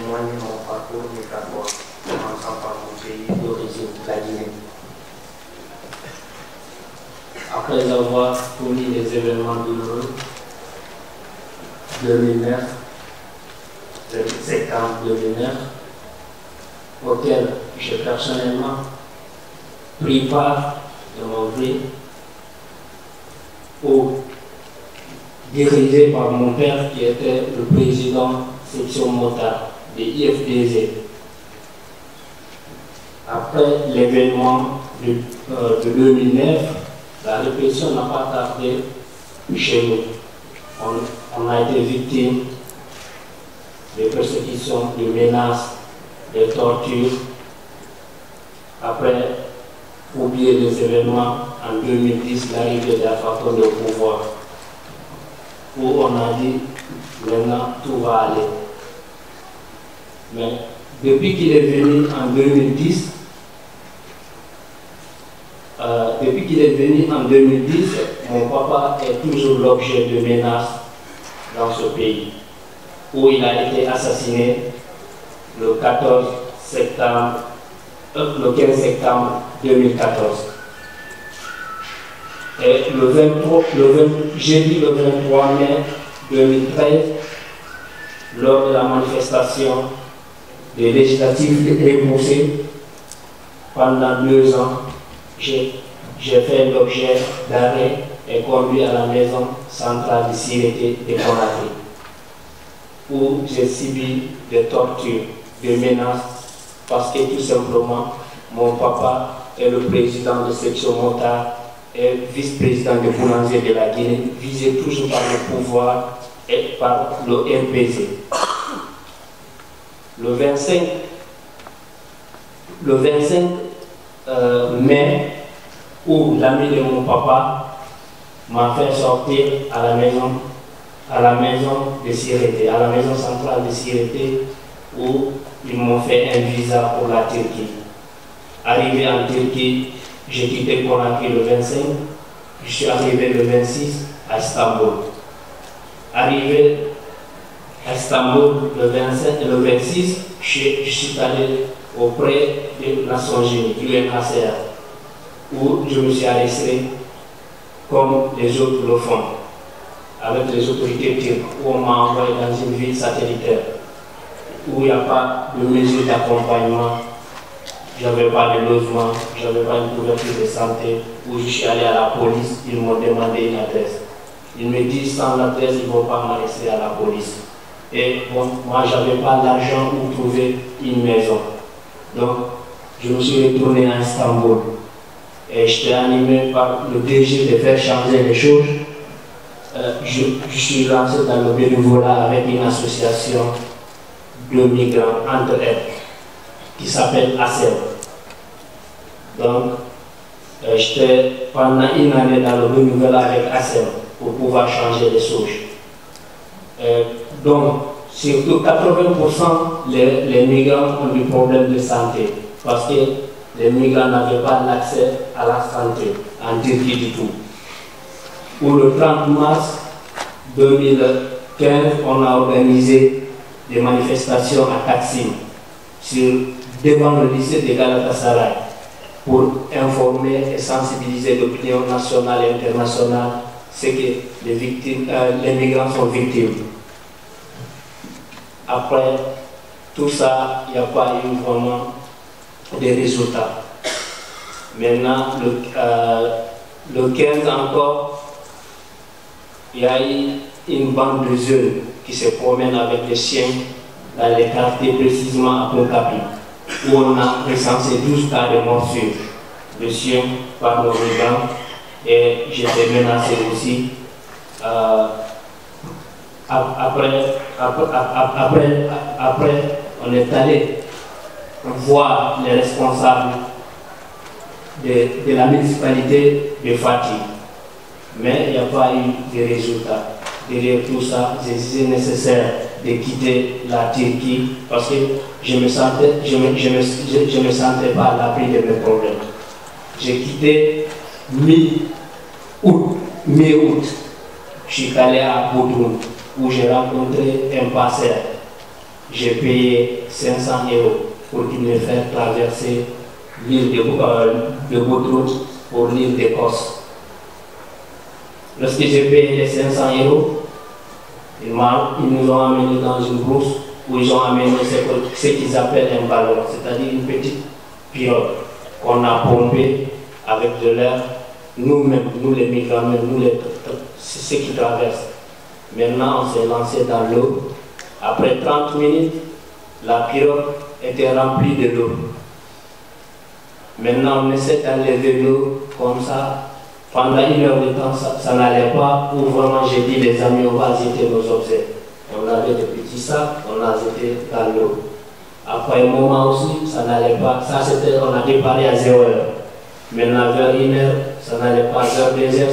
témoigne mon parcours migratoire, commençant par mon pays d'origine, la Guinée. Après avoir connu les événements douloureux, 2009, le septembre 2009, auquel j'ai personnellement pris part de mon vie, dirigé par mon père qui était le président section motard de IFDZ. Après l'événement de 2009, la répression n'a pas tardé chez nous. On a été victime de persécutions, de menaces, de tortures. Après, oublier les événements en 2010, l'arrivée d'Alpha Condé au pouvoir, où on a dit maintenant tout va aller. Mais depuis qu'il est venu en 2010, mon papa est toujours l'objet de menaces dans ce pays, où il a été assassiné le 15 septembre 2014. Et jeudi le 23 mai 2013, lors de la manifestation des législatives repoussées, pendant 2 ans, j'ai fait l'objet d'arrêt et conduit à la maison centrale de Sirété de Conakry, où j'ai subi des tortures, des menaces, parce que tout simplement, mon papa est le président de section motard et vice-président de boulanger de la Guinée, visé toujours par le pouvoir et par le MPC. Le 25 mai, où l'ami de mon papa m'a fait sortir à la maison de Sirété, à la maison centrale de Sirété, où ils m'ont fait un visa pour la Turquie. Arrivé en Turquie, j'ai quitté Conakry le 25, je suis arrivé le 26 à Istanbul. Arrivé à Istanbul le 25 et le 26, je suis allé auprès des Nations Unies, UNHCR, où je me suis arrêté comme les autres le font, avec les autorités turques, où on m'a envoyé dans une ville satellitaire, où il n'y a pas de mesures d'accompagnement, je n'avais pas de logement, je n'avais pas une couverture de santé, où je suis allé à la police, ils m'ont demandé une adresse. Ils me disent sans l'adresse, ils ne vont pas m'arrêter à la police. Et bon, moi, je n'avais pas l'argent pour trouver une maison. Donc, je me suis retourné à Istanbul. Et j'étais animé par le désir de faire changer les choses. Je suis lancé dans le bénévolat avec une association de migrants entre elles qui s'appelle ASEM. Donc, j'étais pendant une année dans le bénévolat avec ASEM pour pouvoir changer les choses. Donc, surtout 80% les migrants ont des problèmes de santé parce que les migrants n'avaient pas l'accès à la santé en Turquie du tout. Pour le 30 mars 2015, on a organisé des manifestations à Taksim, devant le lycée de Galatasaray, pour informer et sensibiliser l'opinion nationale et internationale, c'est que les migrants sont victimes. Après tout ça, il n'y a pas eu vraiment de résultats. Maintenant, le 15 encore, il y a eu une bande de jeunes qui se promènent avec des chiens dans les quartiers précisément à Pocapi, où on a recensé 12 cas de morsure de chiens par nos migrants, et j'étais menacé aussi. Après, on est allé voir les responsables de la municipalité de Fatih, mais il n'y a pas eu de résultats. Derrière tout ça, j'ai jugé nécessaire de quitter la Turquie parce que je ne me sentais pas à l'abri de mes problèmes. J'ai quitté mi-août. Je suis allé à Bodrum, où j'ai rencontré un pasteur j'ai payé 500 € pour qu'il me fasse traverser l'île de Boudrou pour l'île d'Écosse. Lorsque j'ai payé les 500 €, ils nous ont amenés dans une brousse où ils ont amené ce qu'ils appellent un ballon, c'est-à-dire une petite pirogue qu'on a pompée avec de l'air, nous-mêmes, nous les migrants, c'est ceux qui traversent. Maintenant, on s'est lancé dans l'eau. Après 30 minutes, la pirogue était remplie de l'eau. Maintenant, on essaie d'enlever l'eau comme ça. Pendant 1 heure de temps, ça n'allait pas. Ou vraiment, j'ai dit, les amis, on va jeter nos objets. On avait des petits sacs, on a jeté dans l'eau. Après un moment aussi, ça n'allait pas. Ça, c'était, on a déparé à 0 heure. Maintenant, vers 1 heure, ça n'allait pas. Vers 2 heures,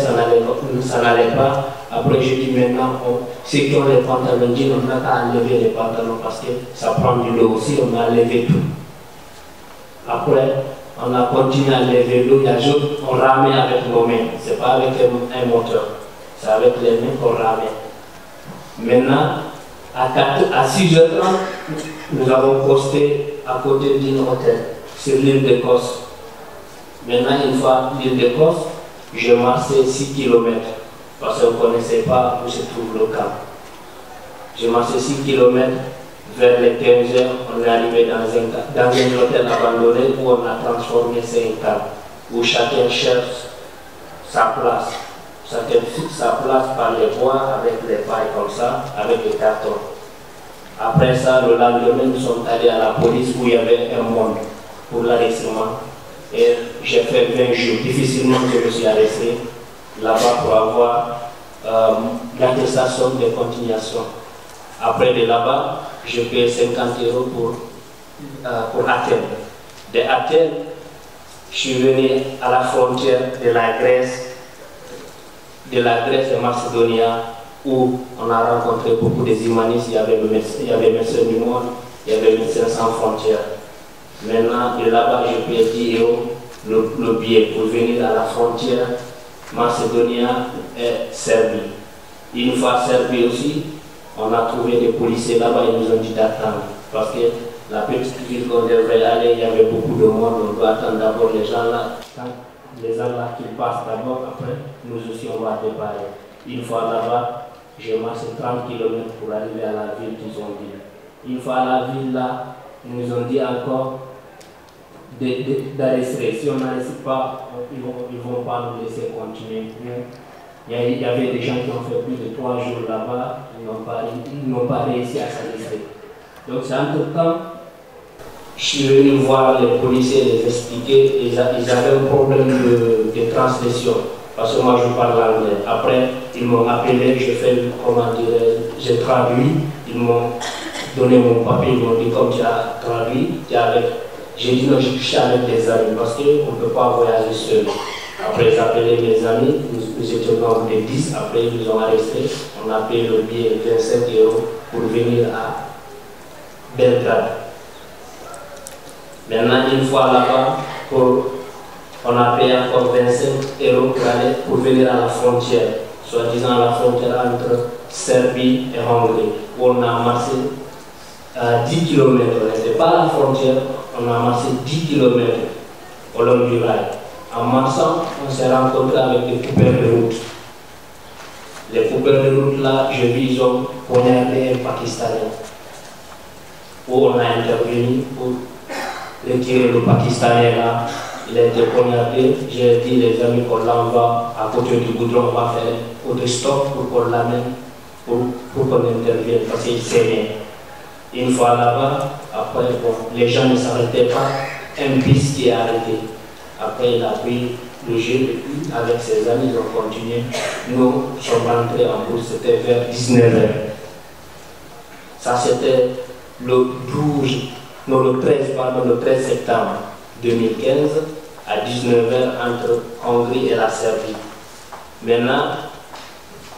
ça n'allait pas. Après, j'ai dit maintenant, ceux qui ont les pantalons jeans, on n'a qu'à enlever les pantalons parce que ça prend de l'eau aussi, on a enlevé tout. Après, on a continué à lever l'eau, on ramait avec nos mains, ce n'est pas avec un moteur, c'est avec les mains qu'on ramait. Maintenant, à 6h30, nous avons posté à côté d'un hôtel, sur l'île d'Écosse. Maintenant, une fois l'île d'Écosse, je marchais 6 km, parce qu'on ne connaissait pas où se trouve le camp. J'ai marché 6 km, vers les 15 heures, on est arrivé dans un hôtel abandonné où on a transformé ces camps, où chacun cherche sa place. Chacun fixe sa place par les bois, avec les pailles comme ça, avec les cartons. Après ça, le lendemain, nous sommes allés à la police où il y avait un monde pour l'arrestement. Et j'ai fait 20 jours. Difficilement, je me suis arrêté là-bas pour avoir l'attestation de continuation. Après de là-bas, je paye 50 € pour Athènes. De Athènes, je suis venu à la frontière de la Grèce et Macédonie, où on a rencontré beaucoup des humanistes. Il y avait Médecins du Monde, il y avait Médecins sans frontières. Maintenant, de là-bas, je paye 10 € le billet pour venir à la frontière Macédonie et Serbie. Une fois Serbie aussi, on a trouvé des policiers là-bas, ils nous ont dit d'attendre. Parce que la petite ville qu'on devrait aller, il y avait beaucoup de monde, on doit attendre d'abord les gens là. Quand les gens là qui passent d'abord, après, nous aussi on va déparler. Une fois là-bas, j'ai marché 30 km pour arriver à la ville qu'ils ont dit. Une fois à la ville là, ils nous ont dit encore d'arrêter. Si on n'arrête pas, ils ne vont pas nous laisser continuer. Il y avait des gens qui ont fait plus de 3 jours là-bas, ils n'ont pas réussi à s'arrêter. Donc c'est entre-temps, je suis venu voir les policiers, les expliquer, ils avaient un problème de transmission, parce que moi je parle anglais. Après, ils m'ont appelé, j'ai traduit, ils m'ont donné mon papier, ils m'ont dit comme tu as traduit, j'ai dit non, je suis avec des amis, parce qu'on ne peut pas voyager seul. Après, j'ai appelé mes amis, nous étions nombre de 10, après ils nous ont arrêtés, on a payé le billet 25 € pour venir à Belgrade. Maintenant, une fois là-bas, on a payé encore 25 € pour venir à la frontière, soi-disant la frontière entre Serbie et Hongrie, où on a marché 10 km. On n'était pas à la frontière, on a marché 10 km au long du rail. En marchant, on s'est rencontré avec des coupeurs de route. Les coupeurs de route là, je vis, ils ont poignardé un Pakistanais. Où on a intervenu pour retirer le Pakistanais là. Il a été poignardé. J'ai dit les amis qu'on l'envoie à côté du goudron, on va faire un autostop pour qu'on l'amène, pour qu'on intervienne, parce qu'il saignait. Une fois là-bas, après, les gens ne s'arrêtaient pas, un bus qui est arrêté. Après, il a pris le jeu et puis, avec ses amis, ils ont continué. Nous sommes rentrés en bourse, c'était vers 19 h. Ça, c'était le 13 septembre 2015 à 19 h entre Hongrie et la Serbie. Maintenant,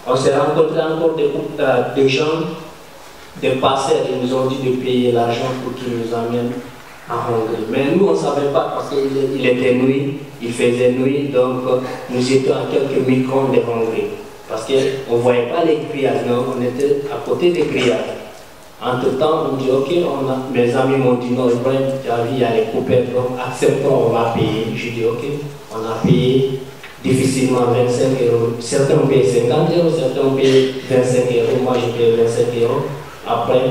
on s'est rencontré encore des gens, des passeurs, ils nous ont dit de payer l'argent pour qu'ils nous amènent en Hongrie. Mais nous, on ne savait pas parce qu'il était nuit, il faisait nuit, donc nous étions à quelques microns de Hongrie. Parce qu'on ne voyait pas les grillages, non, on était à côté des grillages. Entre-temps, on dit, ok, mes amis m'ont dit, non, Ibrahim, tu as vu, il y a les coupés, donc acceptons, on va payer. Je dis, ok, on a payé difficilement 25 euros. Certains ont payé 50 euros, certains ont payé 25 euros. Moi, j'ai payé 25 euros. Après,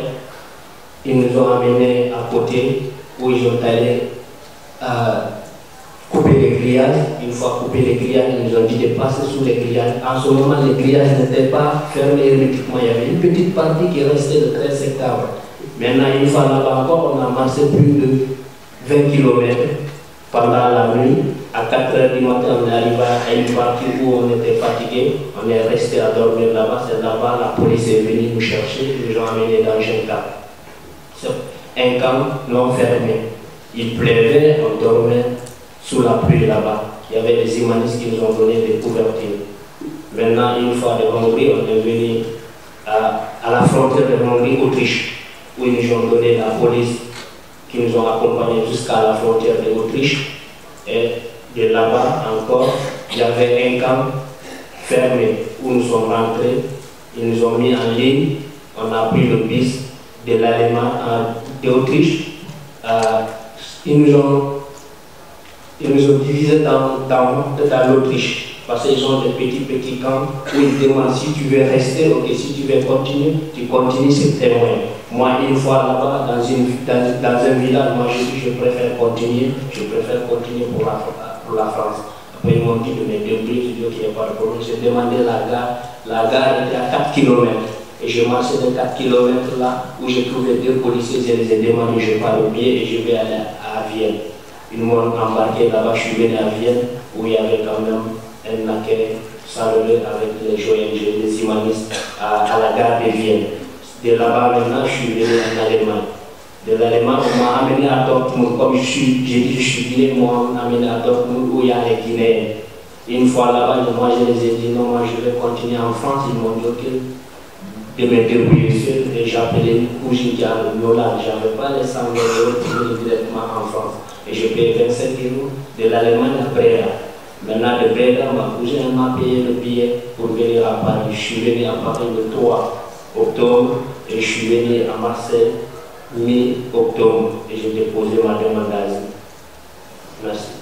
ils nous ont amenés à côté où ils ont allé couper les grillages. Une fois coupé les grillages, ils nous ont dit de passer sous les grillages. En ce moment, les grillages n'étaient pas fermés hermétiquement. Il y avait une petite partie qui restait de 13 hectares. Maintenant, une fois là-bas encore, on a marché plus de 20 km pendant la nuit. À 4 h du matin, on est arrivé à une partie où on était fatigué. On est resté à dormir là-bas. C'est là-bas, la police est venue nous chercher. Ils nous ont amenés dans un camp. C'est un camp non fermé. Il pleuvait, on dormait sous la pluie là-bas. Il y avait des humanistes qui nous ont donné des couvertures. Maintenant, une fois de Hongrie, on est venu à la frontière de Hongrie-Autriche, où ils nous ont donné la police qui nous ont accompagnés jusqu'à la frontière de l'Autriche. Et de là-bas encore, il y avait un camp fermé où nous sommes rentrés. Ils nous ont mis en ligne. On a pris le bus de l'Allemagne d'Autriche. Ils nous ont divisés dans l'Autriche. Parce qu'ils ont des petits camps où ils demandent si tu veux rester, ok, si tu veux continuer, tu continues, c'est très loin. Moi, une fois là-bas, dans un village, moi je préfère continuer pour la France. Après, ils m'ont dit de me débrouiller, je dis ok, il n'y a pas de problème. J'ai demandé la gare était à 4 km. Et je marchais de 4 km là, où j'ai trouvé 2 policiers, je les ai demandé, je pars au pied et je vais aller à Vienne. Ils m'ont embarqué là-bas, je suis venu à Vienne, où il y avait quand même un accueil chaleureux avec les ONG, les humanistes à la gare de Vienne. De là-bas maintenant, je suis venu en Allemagne. De l'Allemagne, on m'a amené à Dortmund. Comme j'ai dit, je suis guinéen, on m'a amené à Dortmund où il y a les Guinéens. Une fois là-bas, moi je les ai dit non, moi je vais continuer en France. Ils m'ont dit ok, de me débrouiller seul. Et j'ai appelé une cousine qui a le Yola. Je n'avais pas les 100 euros pour venir directement en France. Et je payé 25 euros de l'Allemagne à Breda. Maintenant, de Breda, ma cousine m'a payé le billet pour venir à Paris. Je suis venu à Paris le 3 octobre et je suis venu à Marseille mi-octobre et j'ai déposé ma demande d'asile. Merci.